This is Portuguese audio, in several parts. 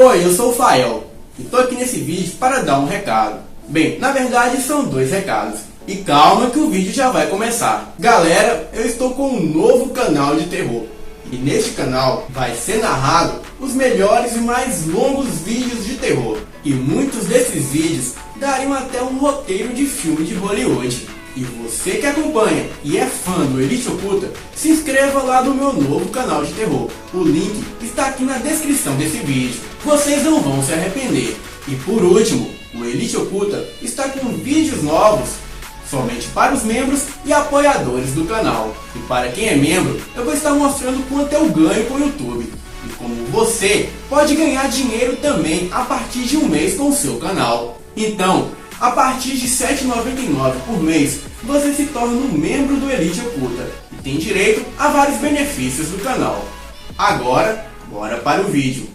Oi, eu sou o Fael e tô aqui nesse vídeo para dar um recado. Bem, na verdade são dois recados. E calma que o vídeo já vai começar. Galera, eu estou com um novo canal de terror. E neste canal vai ser narrado os melhores e mais longos vídeos de terror. E muitos desses vídeos dariam até um roteiro de filme de Hollywood. E você que acompanha e é fã do Elite Oculta, se inscreva lá no meu novo canal de terror. O link está aqui na descrição desse vídeo. Vocês não vão se arrepender. E por último, o Elite Oculta está com vídeos novos somente para os membros e apoiadores do canal. E para quem é membro, eu vou estar mostrando quanto eu ganho com o YouTube. E como você pode ganhar dinheiro também a partir de um mês com o seu canal. Então, a partir de R$ 7,99 por mês, você se torna um membro do Elite Oculta e tem direito a vários benefícios do canal. Agora, bora para o vídeo.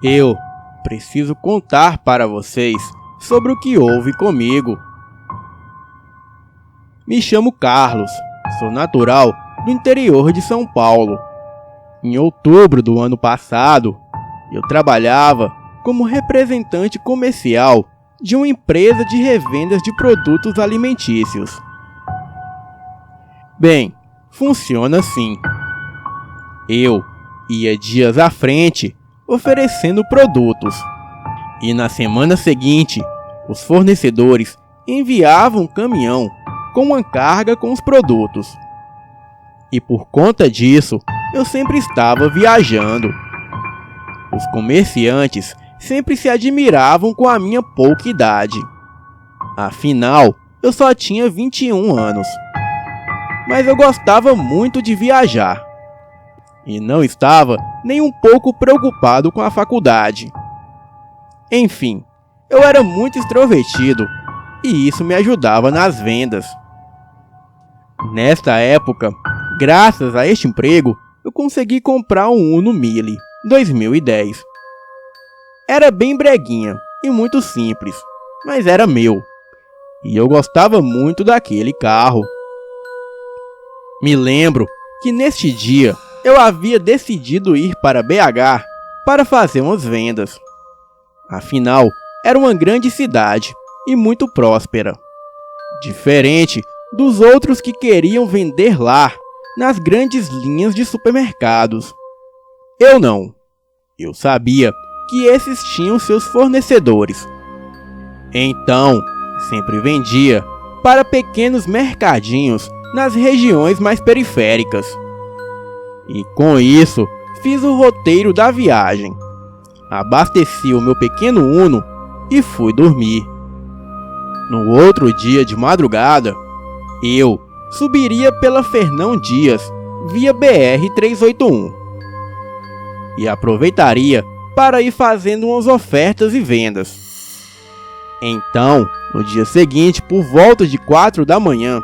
Eu preciso contar para vocês sobre o que houve comigo. Me chamo Carlos, sou natural do interior de São Paulo. Em outubro do ano passado, eu trabalhava como representante comercial de uma empresa de revendas de produtos alimentícios. Bem, funciona assim. Eu ia dias à frente oferecendo produtos, e na semana seguinte, os fornecedores enviavam um caminhão com uma carga com os produtos. E por conta disso, eu sempre estava viajando. Os comerciantes sempre se admiravam com a minha pouca idade. Afinal, eu só tinha 21 anos. Mas eu gostava muito de viajar. E não estava nem um pouco preocupado com a faculdade. Enfim, eu era muito extrovertido e isso me ajudava nas vendas. Nesta época, graças a este emprego, eu consegui comprar um Uno Mille 2010. Era bem breguinha e muito simples, mas era meu. E eu gostava muito daquele carro. Me lembro que neste dia eu havia decidido ir para BH para fazer umas vendas. Afinal, era uma grande cidade e muito próspera. Diferente dos outros que queriam vender lá, nas grandes linhas de supermercados. Eu não. Eu sabia que esses tinham seus fornecedores. Então, sempre vendia para pequenos mercadinhos nas regiões mais periféricas. E com isso, fiz o roteiro da viagem. Abasteci o meu pequeno Uno e fui dormir. No outro dia de madrugada, eu subiria pela Fernão Dias via BR-381 e aproveitaria para ir fazendo umas ofertas e vendas. Então, no dia seguinte, por volta de 4 da manhã,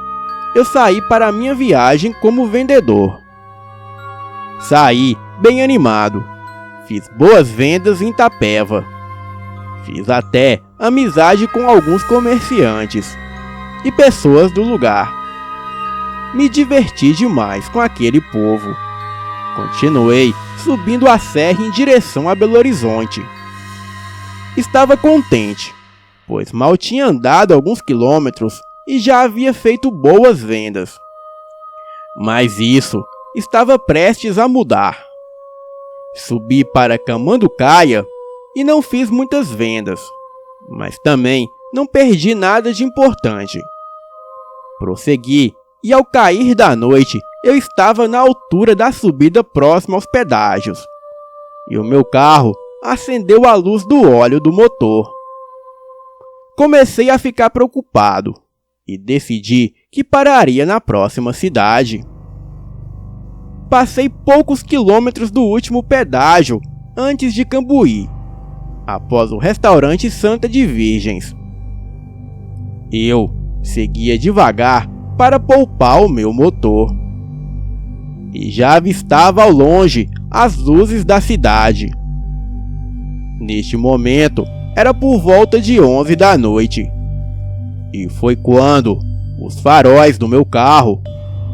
eu saí para a minha viagem como vendedor. Saí bem animado, fiz boas vendas em Itapeva, fiz até amizade com alguns comerciantes e pessoas do lugar. Me diverti demais com aquele povo. Continuei subindo a serra em direção a Belo Horizonte. Estava contente, pois mal tinha andado alguns quilômetros e já havia feito boas vendas. Mas isso estava prestes a mudar. Subi para Camanducaia e não fiz muitas vendas, mas também não perdi nada de importante. Prossegui e ao cair da noite eu estava na altura da subida próxima aos pedágios e o meu carro acendeu a luz do óleo do motor. Comecei a ficar preocupado e decidi que pararia na próxima cidade. Passei poucos quilômetros do último pedágio antes de Cambuí, após o restaurante Santa de Virgens. Eu seguia devagar para poupar o meu motor. E já avistava ao longe as luzes da cidade. Neste momento, era por volta de 11 da noite. E foi quando os faróis do meu carro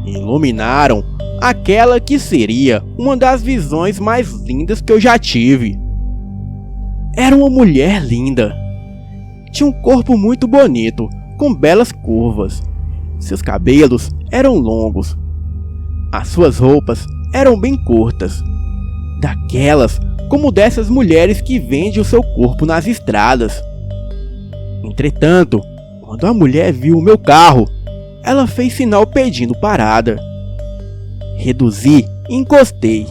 iluminaram aquela que seria uma das visões mais lindas que eu já tive. Era uma mulher linda. Tinha um corpo muito bonito, com belas curvas. Seus cabelos eram longos. As suas roupas eram bem curtas. Daquelas como dessas mulheres que vendem o seu corpo nas estradas. Entretanto, quando a mulher viu o meu carro, ela fez sinal pedindo parada. Reduzi e encostei.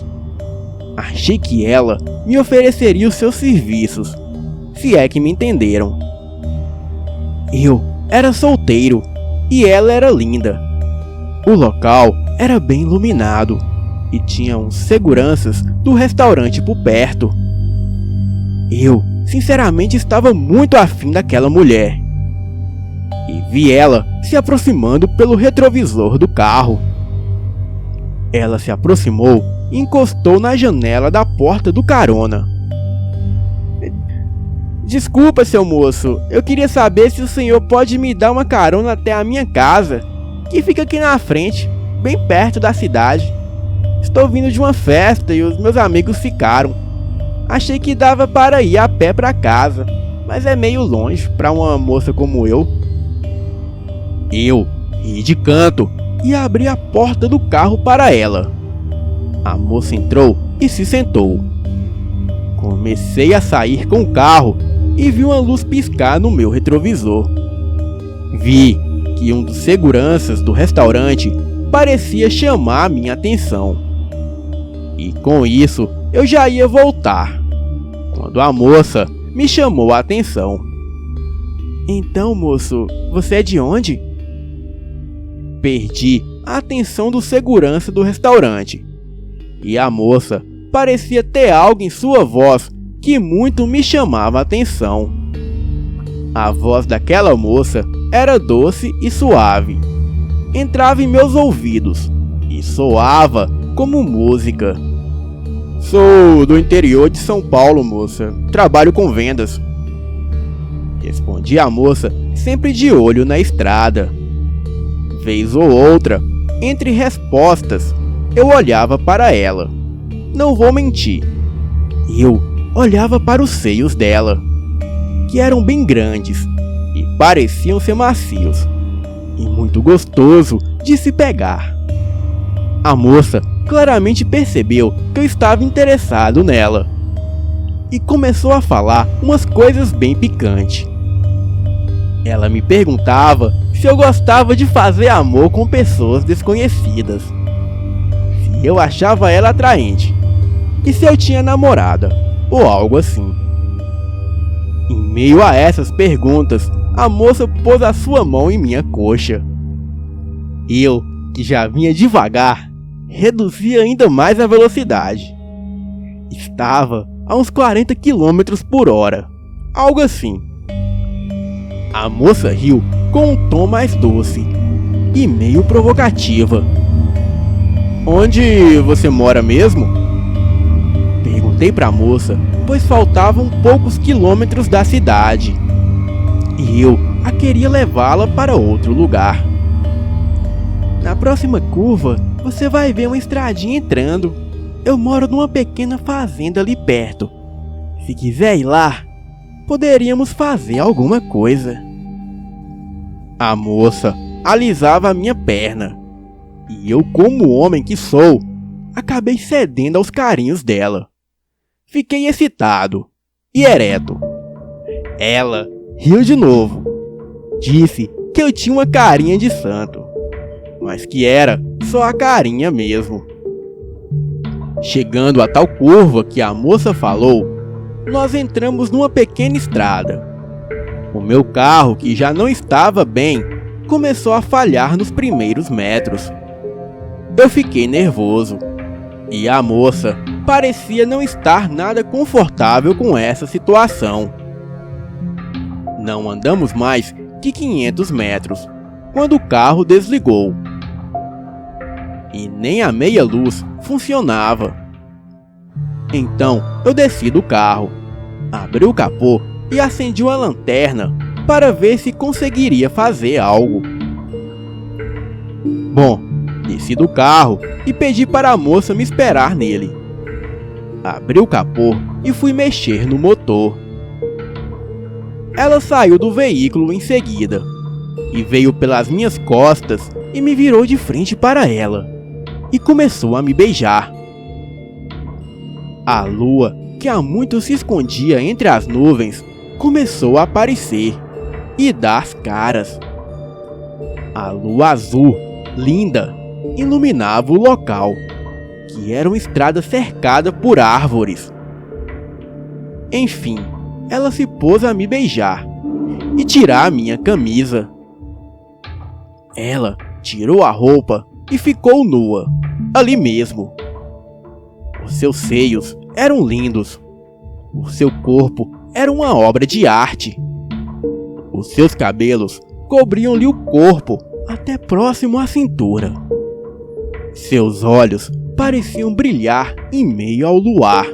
Achei que ela me ofereceria os seus serviços, se é que me entenderam. Eu era solteiro e ela era linda. O local era bem iluminado e tinha uns seguranças do restaurante por perto. Eu, sinceramente, estava muito afim daquela mulher. E vi ela se aproximando pelo retrovisor do carro. Ela se aproximou e encostou na janela da porta do carona. Desculpa, seu moço, eu queria saber se o senhor pode me dar uma carona até a minha casa, que fica aqui na frente, bem perto da cidade. Estou vindo de uma festa e os meus amigos ficaram. Achei que dava para ir a pé para casa, mas é meio longe para uma moça como eu. Eu ri de canto e abri a porta do carro para ela. A moça entrou e se sentou. Comecei a sair com o carro e vi uma luz piscar no meu retrovisor. Vi que um dos seguranças do restaurante parecia chamar minha atenção. E com isso eu já ia voltar, quando a moça me chamou a atenção. Então, moço, você é de onde? Perdi a atenção do segurança do restaurante. E a moça parecia ter algo em sua voz que muito me chamava a atenção. A voz daquela moça era doce e suave. Entrava em meus ouvidos e soava como música. Sou do interior de São Paulo, moça. Trabalho com vendas. Respondi a moça, sempre de olho na estrada. Vez ou outra, entre respostas, eu olhava para ela. Não vou mentir. Eu olhava para os seios dela, que eram bem grandes e pareciam ser macios, e muito gostoso de se pegar. A moça claramente percebeu que eu estava interessado nela e começou a falar umas coisas bem picantes. Ela me perguntava se eu gostava de fazer amor com pessoas desconhecidas, se eu achava ela atraente e se eu tinha namorada ou algo assim. Em meio a essas perguntas, a moça pôs a sua mão em minha coxa. Eu, que já vinha devagar, reduzi ainda mais a velocidade. Estava a uns 40 km por hora, algo assim. A moça riu com um tom mais doce e meio provocativa. Onde você mora mesmo? Perguntei para a moça, pois faltavam poucos quilômetros da cidade e eu a queria levá-la para outro lugar. Na próxima curva, você vai ver uma estradinha entrando. Eu moro numa pequena fazenda ali perto. Se quiser ir lá, poderíamos fazer alguma coisa. A moça alisava a minha perna, e eu, como homem que sou, acabei cedendo aos carinhos dela. Fiquei excitado e ereto. Ela riu de novo. Disse que eu tinha uma carinha de santo, mas que era só a carinha mesmo. Chegando a tal curva que a moça falou, nós entramos numa pequena estrada. O meu carro, que já não estava bem, começou a falhar nos primeiros metros. Eu fiquei nervoso, e a moça parecia não estar nada confortável com essa situação. Não andamos mais que 500 metros, quando o carro desligou. E nem a meia-luz funcionava. Então eu desci do carro, abri o capô e acendi uma lanterna para ver se conseguiria fazer algo. Bom, desci do carro e pedi para a moça me esperar nele. Abri o capô e fui mexer no motor. Ela saiu do veículo em seguida e veio pelas minhas costas e me virou de frente para ela e começou a me beijar. A lua, que há muito se escondia entre as nuvens, começou a aparecer e dar as caras. A lua azul, linda, iluminava o local, que era uma estrada cercada por árvores. Enfim, ela se pôs a me beijar e tirar a minha camisa. Ela tirou a roupa e ficou nua, ali mesmo. Os seus seios eram lindos. O seu corpo era uma obra de arte. Os seus cabelos cobriam-lhe o corpo até próximo à cintura. Seus olhos pareciam brilhar em meio ao luar.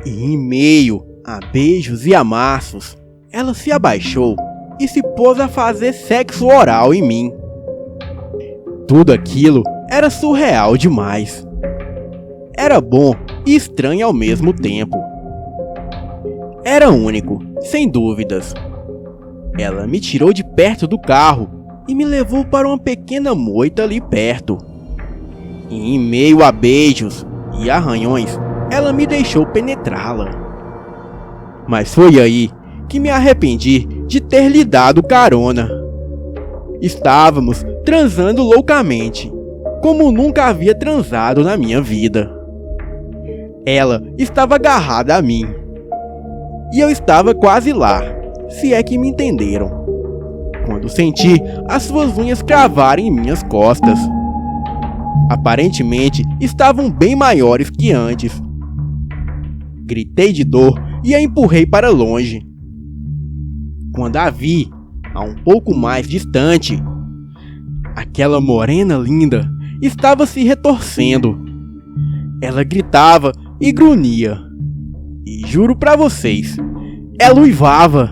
E em meio a beijos e amassos, ela se abaixou e se pôs a fazer sexo oral em mim. Tudo aquilo era surreal demais. Era bom e estranho ao mesmo tempo. Era único, sem dúvidas. Ela me tirou de perto do carro e me levou para uma pequena moita ali perto. E em meio a beijos e arranhões, ela me deixou penetrá-la. Mas foi aí que me arrependi de ter lhe dado carona. Estávamos transando loucamente, como nunca havia transado na minha vida. Ela estava agarrada a mim, e eu estava quase lá, se é que me entenderam, quando senti as suas unhas cravarem em minhas costas. Aparentemente estavam bem maiores que antes. Gritei de dor e a empurrei para longe. Quando a vi, a um pouco mais distante, aquela morena linda estava se retorcendo. Ela gritava e grunhia. E juro pra vocês, ela uivava.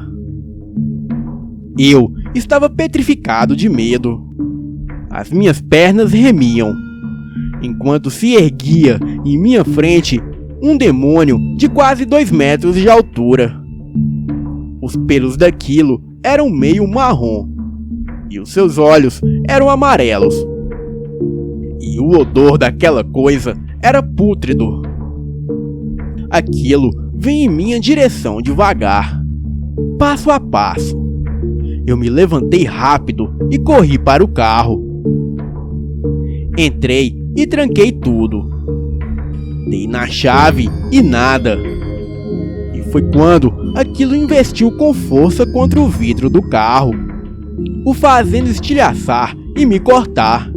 Eu estava petrificado de medo. As minhas pernas remiam, enquanto se erguia em minha frente um demônio de quase 2 metros de altura. Os pelos daquilo eram meio marrom, e os seus olhos eram amarelos. E o odor daquela coisa era pútrido. Aquilo vinha em minha direção devagar, passo a passo. Eu me levantei rápido e corri para o carro. Entrei e tranquei tudo. Dei na chave e nada. E foi quando aquilo investiu com força contra o vidro do carro, o fazendo estilhaçar e me cortar.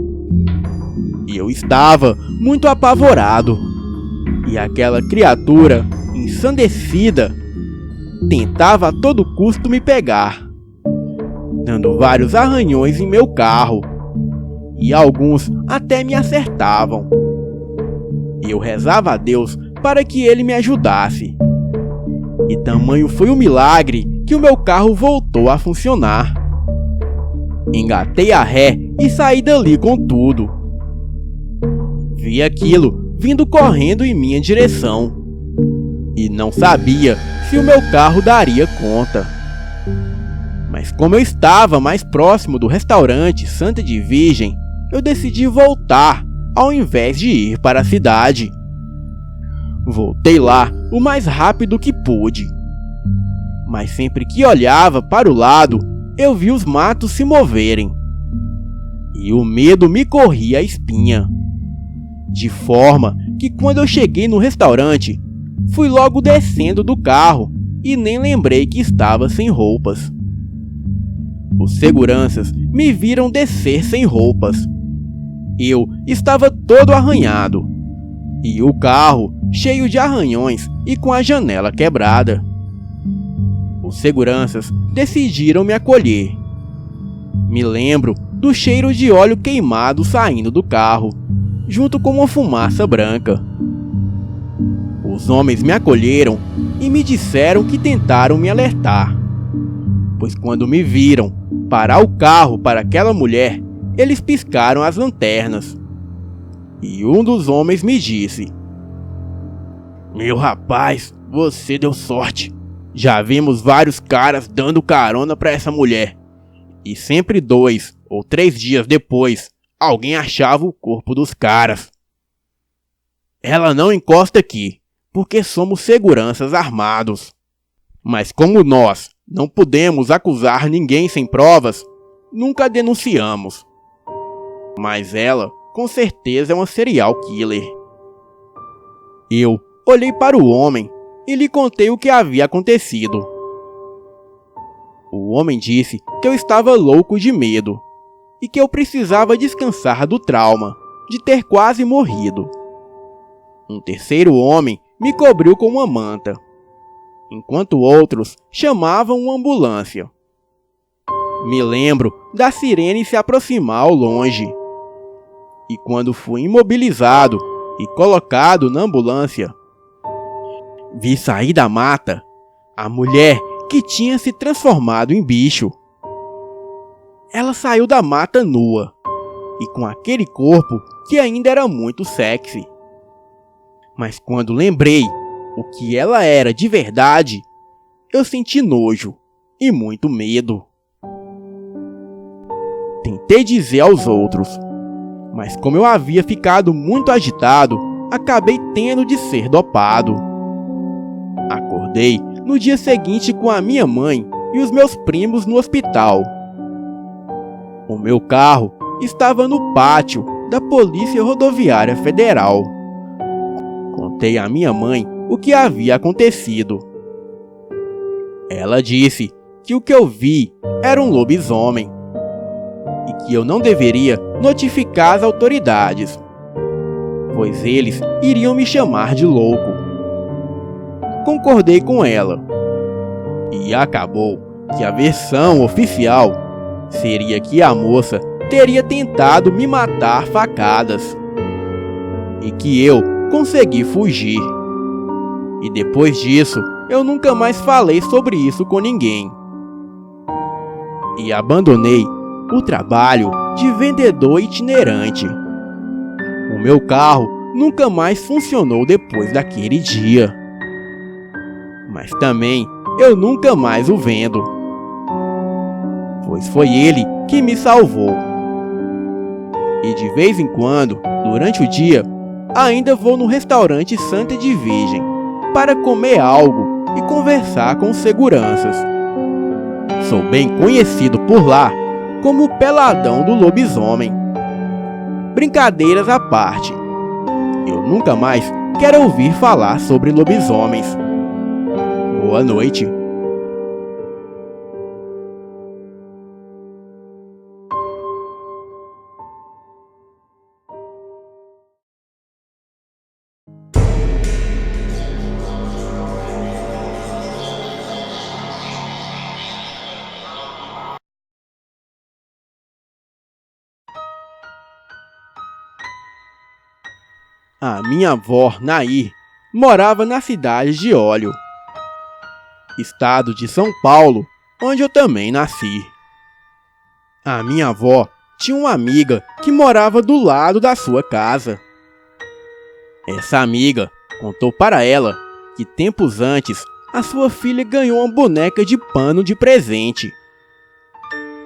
E eu estava muito apavorado. E aquela criatura, ensandecida, tentava a todo custo me pegar, dando vários arranhões em meu carro, e alguns até me acertavam. Eu rezava a Deus para que ele me ajudasse. E tamanho foi o milagre que o meu carro voltou a funcionar. Engatei a ré e saí dali com tudo. Vi aquilo vindo correndo em minha direção, e não sabia se o meu carro daria conta. Mas como eu estava mais próximo do restaurante Santa de Virgem, eu decidi voltar ao invés de ir para a cidade. Voltei lá o mais rápido que pude. Mas sempre que olhava para o lado, eu vi os matos se moverem. E o medo me corria a espinha. De forma que quando eu cheguei no restaurante, fui logo descendo do carro e nem lembrei que estava sem roupas. Os seguranças me viram descer sem roupas. Eu estava todo arranhado, e o carro cheio de arranhões e com a janela quebrada. Os seguranças decidiram me acolher. Me lembro do cheiro de óleo queimado saindo do carro, junto com uma fumaça branca. Os homens me acolheram e me disseram que tentaram me alertar, pois quando me viram parar o carro para aquela mulher, eles piscaram as lanternas. E um dos homens me disse: "Meu rapaz, você deu sorte. Já vimos vários caras dando carona para essa mulher. E sempre 2 ou 3 dias depois, alguém achava o corpo dos caras. Ela não encosta aqui, porque somos seguranças armados. Mas como nós não podemos acusar ninguém sem provas, nunca denunciamos. Mas ela, com certeza, é uma serial killer." Eu olhei para o homem e lhe contei o que havia acontecido. O homem disse que eu estava louco de medo e que eu precisava descansar do trauma de ter quase morrido. Um terceiro homem me cobriu com uma manta, enquanto outros chamavam uma ambulância. Me lembro da sirene se aproximar ao longe. E quando fui imobilizado e colocado na ambulância, vi sair da mata a mulher que tinha se transformado em bicho. Ela saiu da mata nua e com aquele corpo que ainda era muito sexy. Mas quando lembrei o que ela era de verdade, eu senti nojo e muito medo. Tentei dizer aos outros, mas como eu havia ficado muito agitado, acabei tendo de ser dopado. Acordei no dia seguinte com a minha mãe e os meus primos no hospital. O meu carro estava no pátio da Polícia Rodoviária Federal. Contei à minha mãe o que havia acontecido. Ela disse que o que eu vi era um lobisomem e que eu não deveria notificar as autoridades, pois eles iriam me chamar de louco. Concordei com ela, e acabou que a versão oficial seria que a moça teria tentado me matar a facadas e que eu consegui fugir. E depois disso, eu nunca mais falei sobre isso com ninguém. E abandonei o trabalho de vendedor itinerante. O meu carro nunca mais funcionou depois daquele dia. Mas também eu nunca mais o vendo, pois foi ele que me salvou. E de vez em quando, durante o dia, ainda vou no restaurante Santa de Virgem para comer algo e conversar com os seguranças. Sou bem conhecido por lá como o peladão do lobisomem. Brincadeiras à parte, eu nunca mais quero ouvir falar sobre lobisomens. Boa noite. A minha avó, Nair, morava na cidade de Óleo, estado de São Paulo, onde eu também nasci. A minha avó tinha uma amiga que morava do lado da sua casa. Essa amiga contou para ela que tempos antes a sua filha ganhou uma boneca de pano de presente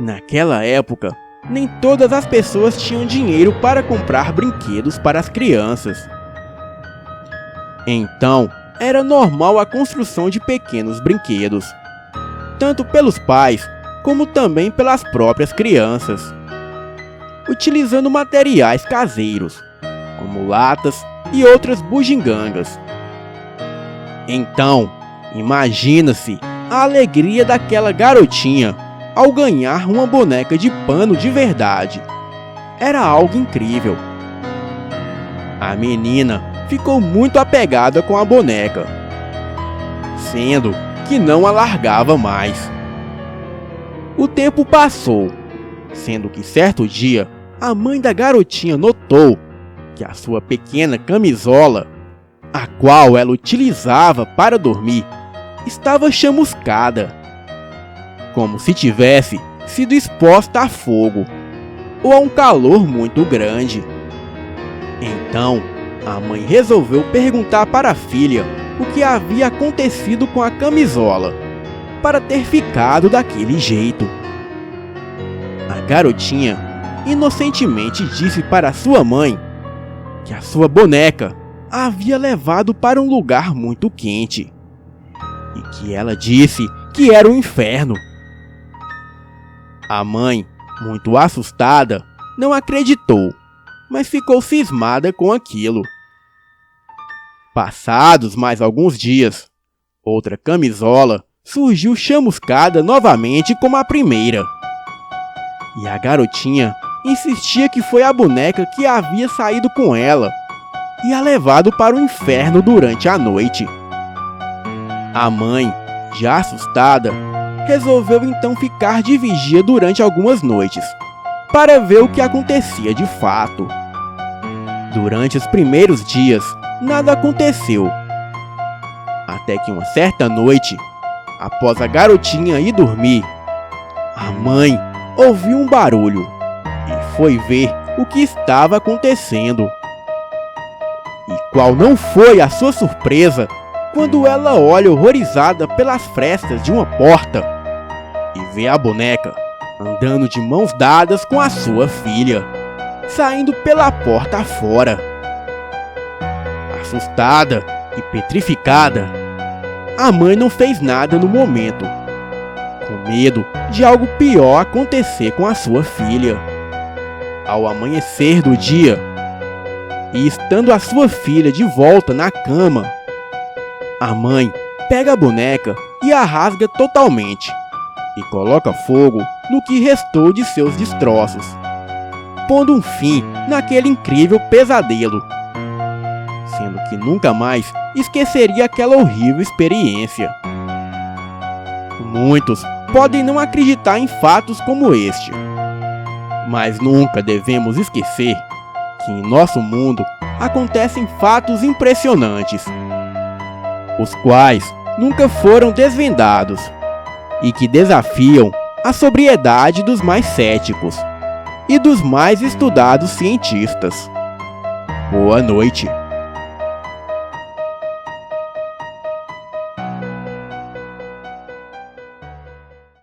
Naquela época, nem todas as pessoas tinham dinheiro para comprar brinquedos para as crianças. Então, era normal a construção de pequenos brinquedos, tanto pelos pais como também pelas próprias crianças, utilizando materiais caseiros, como latas e outras bugigangas. Então, imagina-se a alegria daquela garotinha ao ganhar uma boneca de pano de verdade. Era algo incrível. A menina ficou muito apegada com a boneca, sendo que não a largava mais. O tempo passou, sendo que certo dia a mãe da garotinha notou que a sua pequena camisola, a qual ela utilizava para dormir, estava chamuscada, como se tivesse sido exposta a fogo ou a um calor muito grande. Então, a mãe resolveu perguntar para a filha o que havia acontecido com a camisola para ter ficado daquele jeito. A garotinha inocentemente disse para sua mãe que a sua boneca a havia levado para um lugar muito quente e que ela disse que era o inferno. A mãe, muito assustada, não acreditou, mas ficou cismada com aquilo. Passados mais alguns dias, outra camisola surgiu chamuscada novamente como a primeira. E a garotinha insistia que foi a boneca que havia saído com ela e a levado para o inferno durante a noite. A mãe, já assustada, resolveu então ficar de vigia durante algumas noites, para ver o que acontecia de fato. Durante os primeiros dias, nada aconteceu. Até que uma certa noite, após a garotinha ir dormir, a mãe ouviu um barulho e foi ver o que estava acontecendo. E qual não foi a sua surpresa quando ela olha horrorizada pelas frestas de uma porta e vê a boneca andando de mãos dadas com a sua filha, saindo pela porta fora. Assustada e petrificada, a mãe não fez nada no momento, com medo de algo pior acontecer com a sua filha. Ao amanhecer do dia, e estando a sua filha de volta na cama, a mãe pega a boneca e a rasga totalmente e coloca fogo no que restou de seus destroços, pondo um fim naquele incrível pesadelo, sendo que nunca mais esqueceria aquela horrível experiência. Muitos podem não acreditar em fatos como este, mas nunca devemos esquecer que em nosso mundo acontecem fatos impressionantes, os quais nunca foram desvendados e que desafiam a sobriedade dos mais céticos e dos mais estudados cientistas. Boa noite.